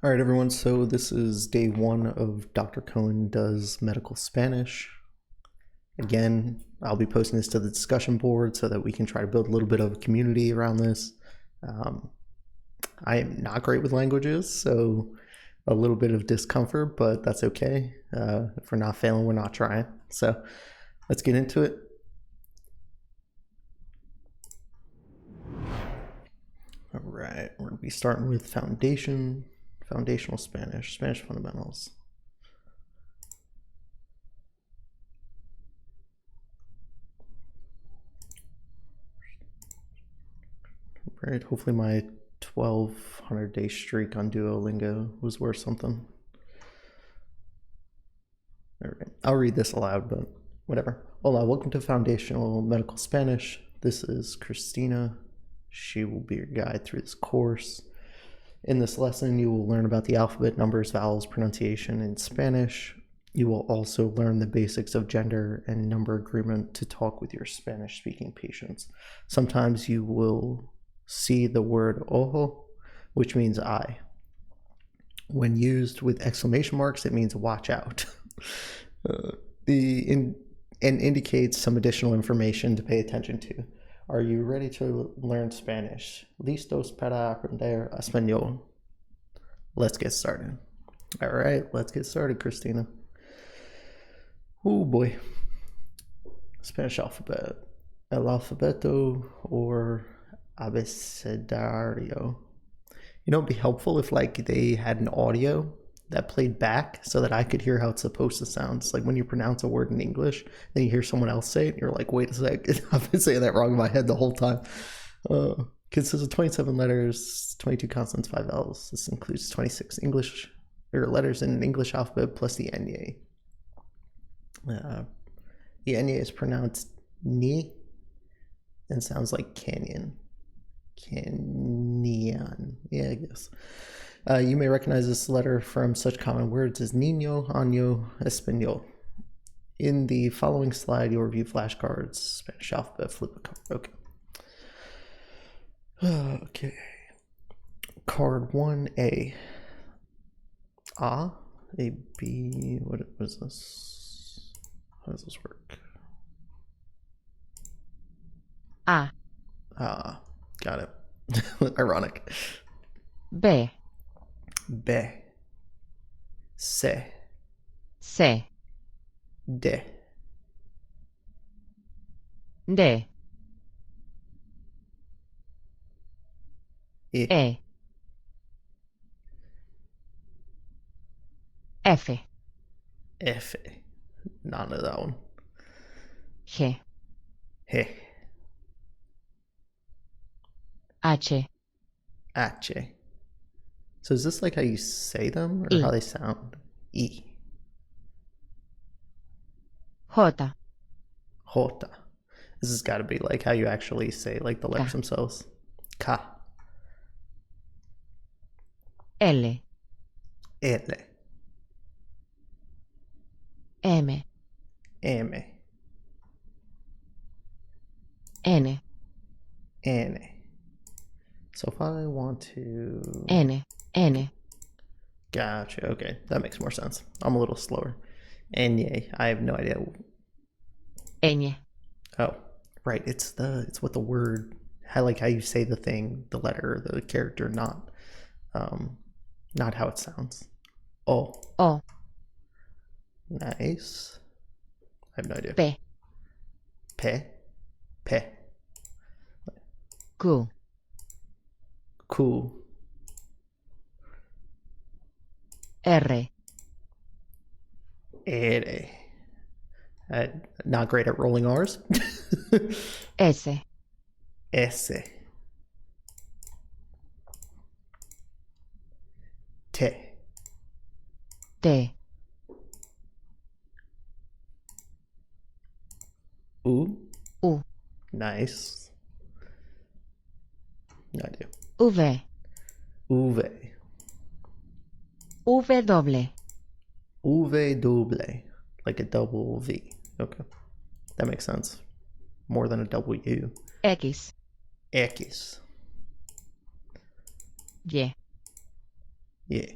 All right, everyone. So this is day one of Dr. Cohen Does Medical Spanish. Again, I'll be posting this to the discussion board so that we can try to build a little bit of a community around this. I am not great with languages, so a little bit of discomfort, but that's okay. If we're not failing, we're not trying. So let's get into it. All right, we're going to be starting with foundational Spanish, Spanish fundamentals. Right, hopefully my 1,200-day streak on Duolingo was worth something. All right, I'll read this aloud, but whatever. Hola, welcome to Foundational Medical Spanish. This is Christina. She will be your guide through this course. In this lesson, you will learn about the alphabet, numbers, vowels, pronunciation in Spanish. You will also learn the basics of gender and number agreement to talk with your Spanish-speaking patients. Sometimes you will see the word ojo, which means eye. When used with exclamation marks, it means watch out. And indicates some additional information to pay attention to. Are you ready to learn Spanish? ¿Listos para aprender español? Let's get started. All right, let's get started, Christina. Oh boy. Spanish alphabet. El alfabeto or abecedario. You know, it'd be helpful if like they had an audio that played back so that I could hear how it's supposed to sound. It's like when you pronounce a word in English, then you hear someone else say it, and you're like, wait a second, I've been saying that wrong in my head the whole time. Consists of 27 letters, 22 consonants, 5 vowels. This includes 26 English or letters in an English alphabet plus the Enye. The Enye is pronounced ni and sounds like canyon. Canyon. Yeah, I guess. You may recognize this letter from such common words as niño, año, español. In the following slide, you'll review flashcards, Spanish alphabet, flip a card. Okay. Card 1A. A, B, what is this? How does this work? A, Got it. Ironic. B, B, C, C, D, D, E, E, F, F. None of that one. G, H, H, H. So is this like how you say them or I, how they sound? E, J, J. This has got to be like how you actually say like the letters K. themselves. K, L, L, M, M, N, N. So if I want to... N, N, Gotcha. Okay, that makes more sense. I'm a little slower. Enye. I have no idea. Ñ, Oh, right. It's what the word, how you say the thing, the letter, the character, not how it sounds. Oh, O, nice. I have no idea. P, P. Q, Cool. R, Ere. Not great at rolling R's. S, S. T. T, U. U, Nice. No idea. V, Uve. W, Uve double. Like a double V. Okay. That makes sense. More than a W. X, X. Y, Yeah.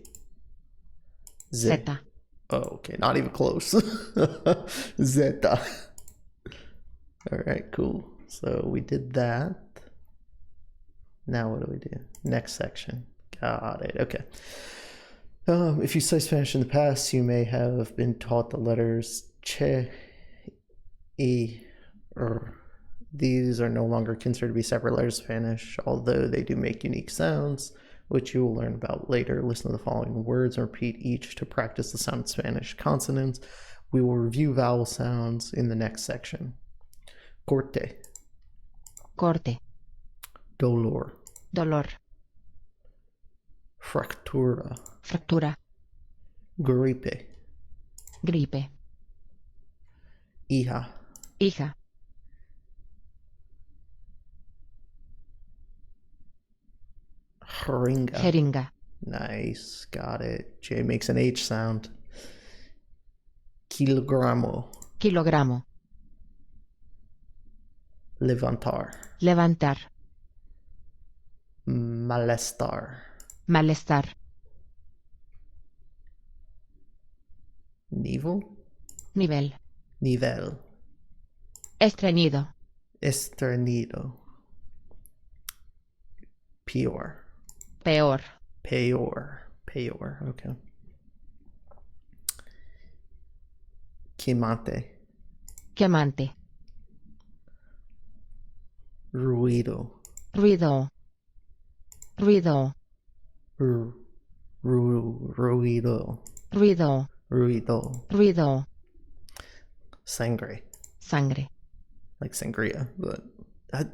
Zeta. Oh, okay, not even close. Zeta. All right, cool. So we did that. Now what do we do? Next section. Got it. Okay. If you studied Spanish in the past, you may have been taught the letters che, y, er. These are no longer considered to be separate letters in Spanish, although they do make unique sounds, which you will learn about later. Listen to the following words and repeat each to practice the sound of Spanish consonants. We will review vowel sounds in the next section. Corte. Corte. Dolor. Dolor. Fractura. Fractura. Gripe. Gripe. Hija. Hija. Jeringa. Jeringa. Nice. Got it. J makes an H sound. Kilogramo. Kilogramo. Levantar. Levantar. Malestar. Malestar. Nivel. Nivel. Nivel. Estreñido. Esternido. Peor. Peor. Peor. Peor. Okay. Quemante. Quemante. Ruido. Ruido. Ruido. Ruido. Ruido. Ruido. Ruido. Sangre. Sangre. Like sangria, but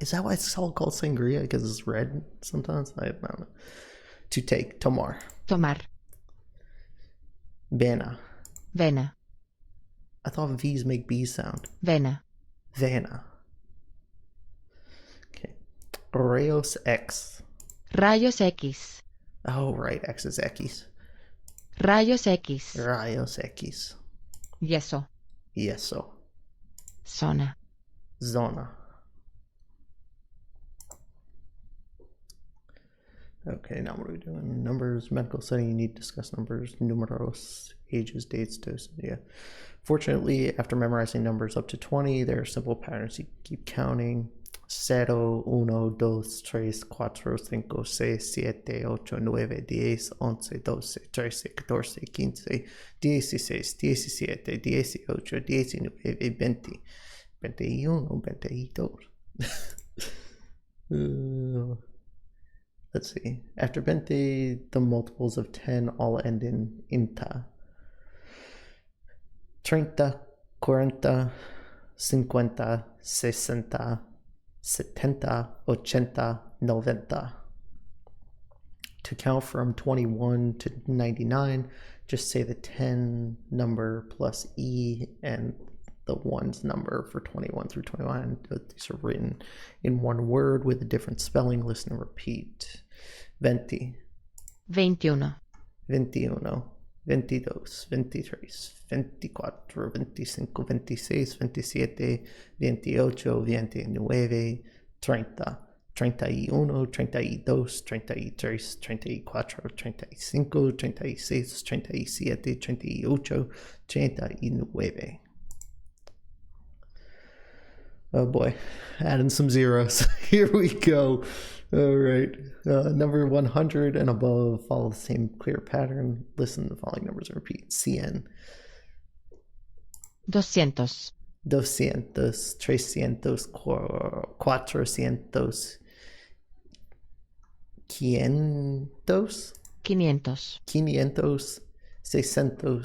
is that why it's called sangria? Because it's red sometimes? I don't know. To take. Tomar. Tomar. Vena. Vena. I thought V's make B sound. Vena. Vena. Okay. Rayos X. Rayos X. Oh, right. X is X. Rayos X. Rayos X. Yeso. Yeso. Zona. Zona. Okay, now what are we doing? Numbers, medical setting, you need to discuss numbers, numeros, ages, dates, doses, yeah. Fortunately, after memorizing numbers up to 20, there are simple patterns you keep counting. 0, 1, 2, 3, 4, 5, 6, 7, 8, 9, 10, 11, 12, 13, 14, 15, 16, 17, 18, 19, 20, 21, 22. Let's see. After 20, the multiples of 10 all end in inta. 30, 40, 50, 60, 70, 80, 90. To count from 21 to 99, just say the 10 number plus E and the 1's number for 21 through 29. These are written in one word with a different spelling. Listen and repeat. 20. 21. 21. 22, 23, 24, 25, 26, 27, 28, 29, 30, 31, 32, 33, 34, 35, 36, 37, 38, 39. Oh boy, adding some zeros. Here we go. All right. Number 100 and above follow the same clear pattern. Listen to the following numbers and repeat. 100. 200. 200, 300, 400, 500, 500. 500, 600, 700,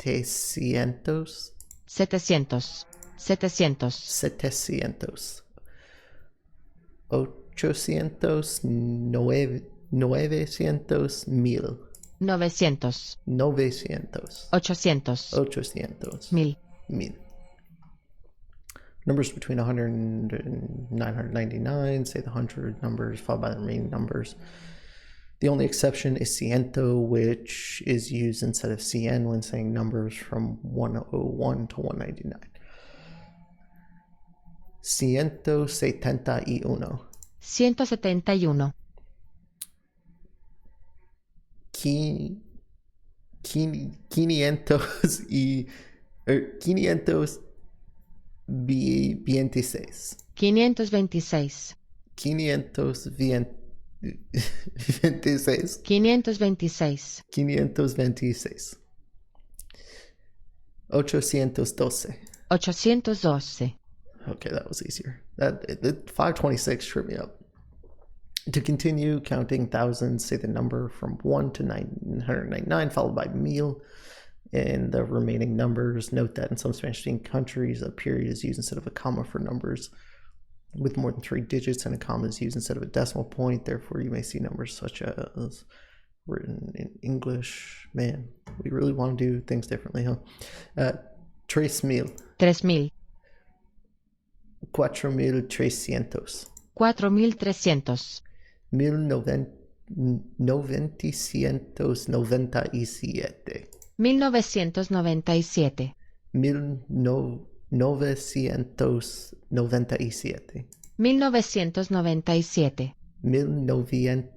700. 700. 700, 800, 900, 1000. 900. 900. 800. 800. 1000. 1000. Numbers between 100 and 999. Say the 100 numbers followed by the remaining numbers. The only exception is ciento, which is used instead of cien when saying numbers from 101 to 199. 171. 171. quinientos y 526. 526. 526. 526. 526. 812. 812. Okay, that was easier. That 526 tripped me up. To continue counting thousands, say the number from 1 to 999, followed by mil. In the remaining numbers, note that in some Spanish-speaking countries, a period is used instead of a comma for numbers with more than 3 digits, and a comma is used instead of a decimal point. Therefore, you may see numbers such as written in English. Man, we really want to do things differently, huh? 3,000. 3000. 4,300. 4300. 1997. 1997. 1997. 1997. 997.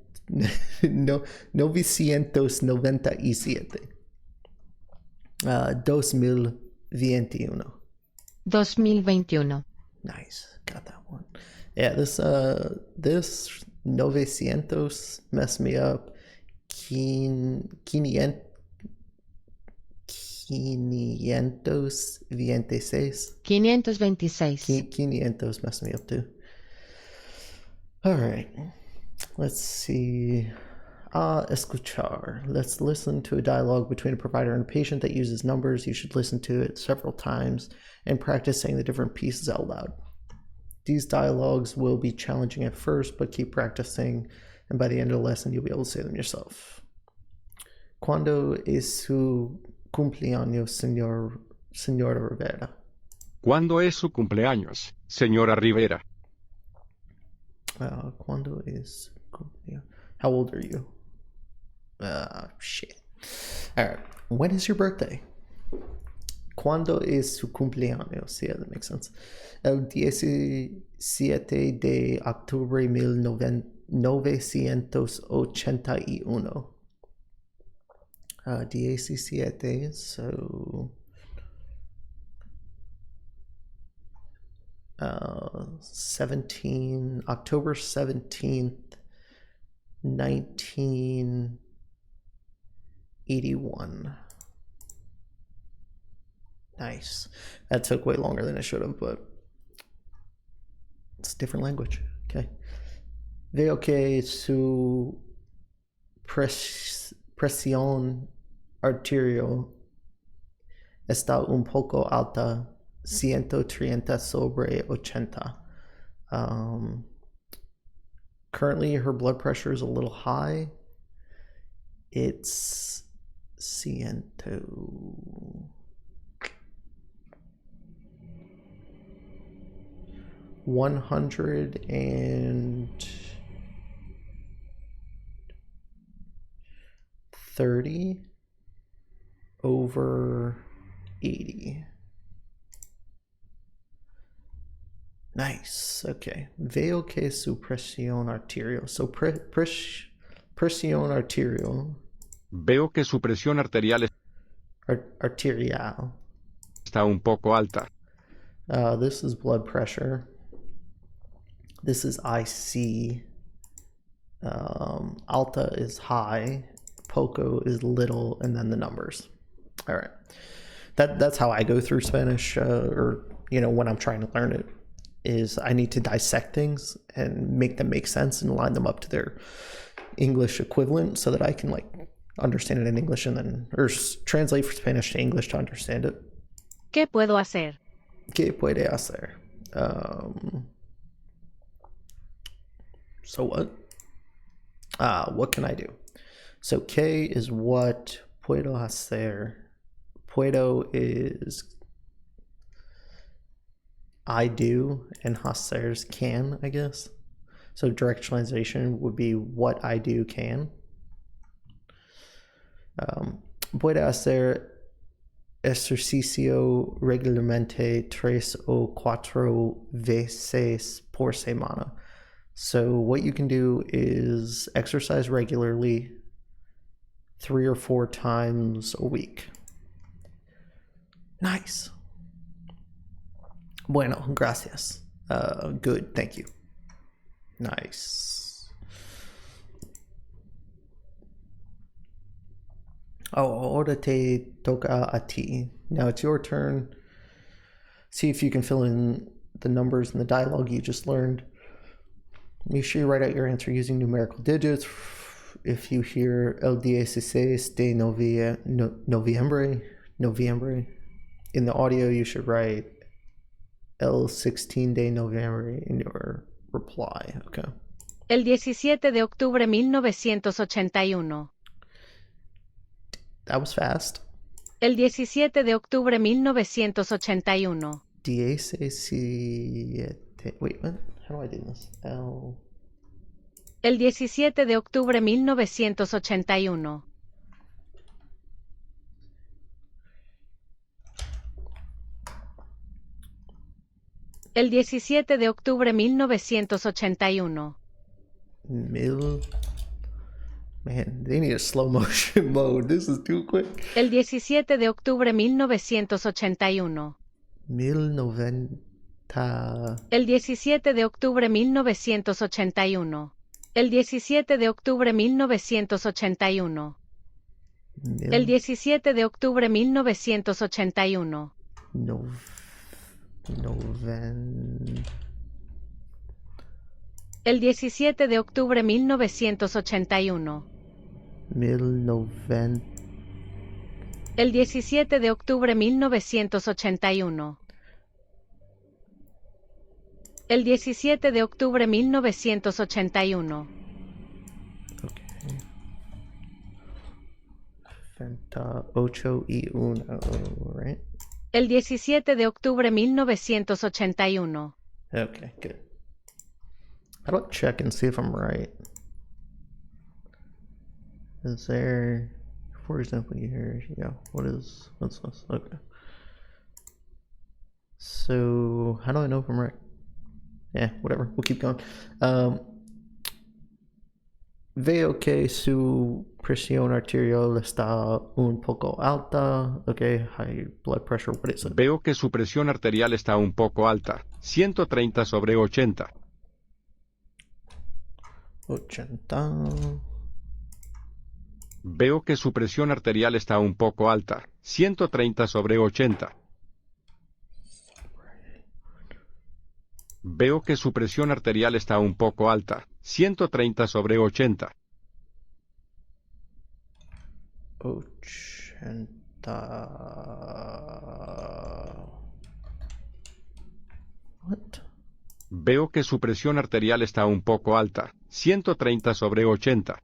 2021. 2021. Nice, got that one. Yeah, this 900 messed me up. 526. 526. 500 messed me up too. All right, let's see. Escuchar. Let's listen to a dialogue between a provider and a patient that uses numbers. You should listen to it several times and practice saying the different pieces out loud. These dialogues will be challenging at first, but keep practicing, and by the end of the lesson, you'll be able to say them yourself. ¿Cuándo es su cumpleaños, señora Rivera? ¿Cuándo es su cumpleaños, señora Rivera? ¿Cuándo es su cumpleaños? How old are you? Shit. All right. When is your birthday? ¿Cuándo es su cumpleaños? Yeah, that makes sense. El 17 de octubre 1981. 17, so 17, October 17th, 1981. Nice. That took way longer than it should have, but it's a different language. Okay. Veo que su presión arterial está un poco alta, 130 sobre 80. Currently, her blood pressure is a little high. It's 130 over 80. Nice. Okay. Veo que su presión arterial. So presión arterial. Veo que su presión arterial Arterial. está un poco alta. This is blood pressure. This is IC. Alta is high. Poco is little, and then the numbers. All right. That's how I go through Spanish, or when I'm trying to learn it, is I need to dissect things and make them make sense and line them up to their English equivalent so that I can understand it in English and then translate from Spanish to English to understand it. ¿Qué puedo hacer? ¿Qué puede hacer? So what can I do? So ¿qué is what? Puedo hacer. Puedo is I do, and hacer is can, I guess. So direct translation would be what I do can. Puede hacer ejercicio regularmente 3 o 4 veces por semana. So what you can do is exercise regularly 3 or 4 times a week. Nice. Bueno, gracias. Good, thank you. Nice. Oh, ahora te toca a ti. Now it's your turn. See if you can fill in the numbers in the dialogue you just learned. Make sure you write out your answer using numerical digits. If you hear el 16 de noviembre, in the audio you should write el 16 de noviembre in your reply. Okay. El 17 de octubre 1981. That was fast. El 17 de octubre 1981. 17. Wait, what? How do I do this? El 17 de octubre 1981. El 17 de octubre 1981. Man, they need a slow motion mode. This is too quick. El 17 de octubre 1981. 1090. El 17 de octubre 1981. El 17 de octubre 1981. El 17 de octubre 1981. El 17 de octubre 1981. El 17 de octubre 1981. El 17 de octubre 1981. Okay. 8 y 1, right? El 17 de octubre 1981. Okay, good. How do I check and see if I'm right? Is there, for example, here, yeah, what's this? Okay. So, how do I know if I'm right? Yeah, whatever, we'll keep going. Veo que su presión arterial está un poco alta. Okay, high blood pressure, what is it? Veo que su presión arterial está un poco alta, 130/80. 80. Veo que su presión arterial está un poco alta, 130/80. Veo que su presión arterial está un poco alta, 130/80. 80. What? Veo que su presión arterial está un poco alta, 130/80.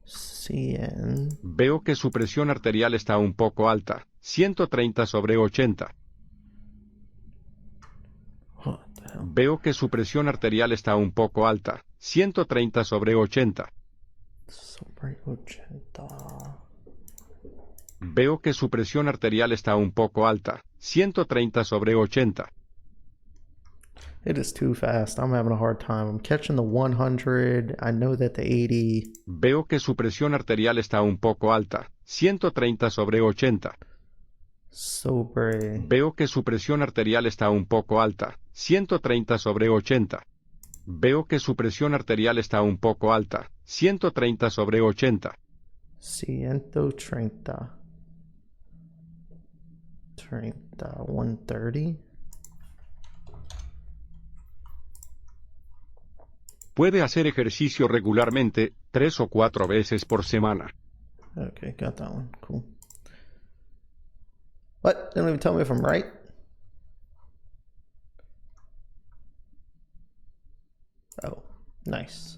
100. Veo que su presión arterial está un poco alta, 130/80. What the hell? Veo que su presión arterial está un poco alta, 130/80. Sobre 80. Veo que su presión arterial está un poco alta, 130/80. It is too fast. I'm having a hard time. I'm catching the 100. I know that the 80. Veo que su presión arterial está un poco alta, 130/80. Sobre. Veo que su presión arterial está un poco alta, 130/80. Veo que su presión arterial está un poco alta, 130/80. 130. 130. Puede hacer ejercicio regularmente, 3 o 4 veces por semana. Okay, got that one. Cool. What? Don't even tell me if I'm right. Oh, nice.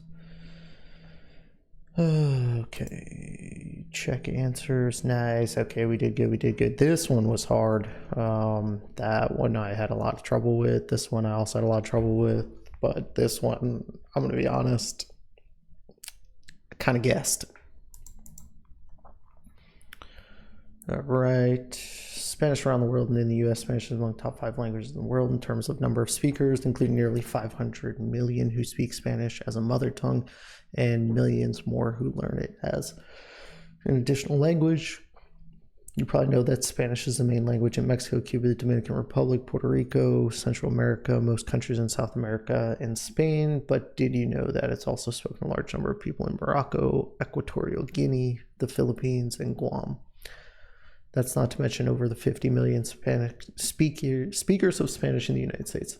Okay, check answers. Nice. Okay, we did good. We did good. This one was hard. That one I had a lot of trouble with. This one I also had a lot of trouble with. But this one, I'm going to be honest, I kind of guessed. All right. Spanish around the world and in the U.S., Spanish is among the top 5 languages in the world in terms of number of speakers, including nearly 500 million who speak Spanish as a mother tongue and millions more who learn it as An additional language. You probably know that Spanish is the main language in Mexico, Cuba, the Dominican Republic, Puerto Rico, Central America, most countries in South America, and Spain. But did you know that it's also spoken a large number of people in Morocco, Equatorial Guinea, the Philippines, and Guam? That's not to mention over the 50 million Spanish speakers of Spanish in the United States.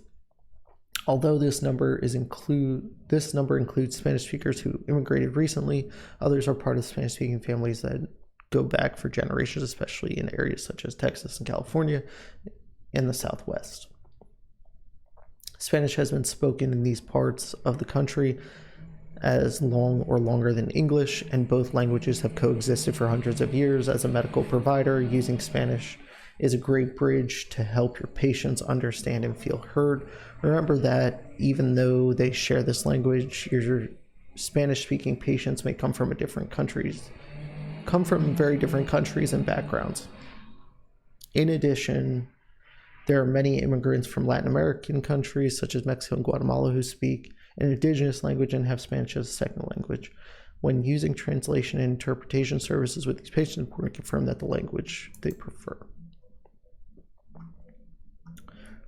Although this number includes Spanish speakers who immigrated recently, others are part of Spanish-speaking families that go back for generations, especially in areas such as Texas and California and the Southwest. Spanish has been spoken in these parts of the country as long or longer than English, and both languages have coexisted for hundreds of years. As a medical provider, using Spanish is a great bridge to help your patients understand and feel heard. Remember that even though they share this language, your Spanish-speaking patients may come from very different countries and backgrounds. In addition, there are many immigrants from Latin American countries such as Mexico and Guatemala who speak an indigenous language and have Spanish as a second language. When using translation and interpretation services with these patients, it's important to confirm that the language they prefer.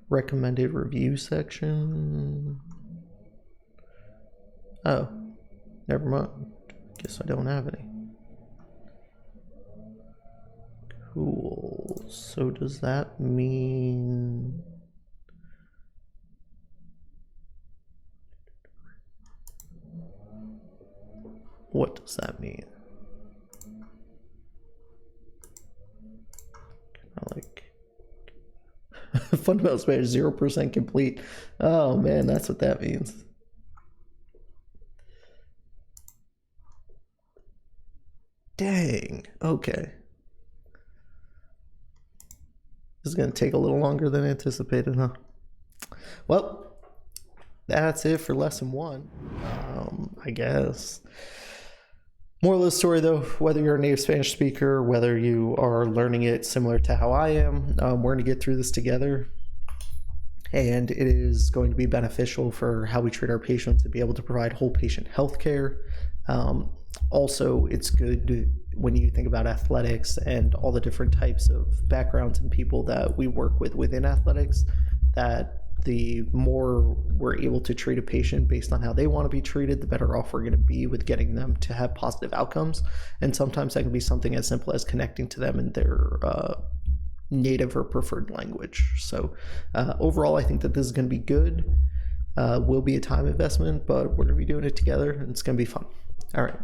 Recommended review section. Oh, never mind. Guess I don't have any. Cool. So does that mean... What does that mean? Like fundamental Spanish 0% complete. Oh man, that's what that means. Dang. Okay. This is going to take a little longer than anticipated, huh? Well, that's it for lesson 1. I guess. Moral of the story, though, whether you're a native Spanish speaker, whether you are learning it similar to how I am, we're going to get through this together. And it is going to be beneficial for how we treat our patients to be able to provide whole patient health care. Also, it's good when you think about athletics and all the different types of backgrounds and people that we work with within athletics, that the more we're able to treat a patient based on how they want to be treated, the better off we're going to be with getting them to have positive outcomes. And sometimes that can be something as simple as connecting to them in their native or preferred language. So overall, I think that this is going to be good. Will be a time investment, but we're going to be doing it together and it's going to be fun. All right.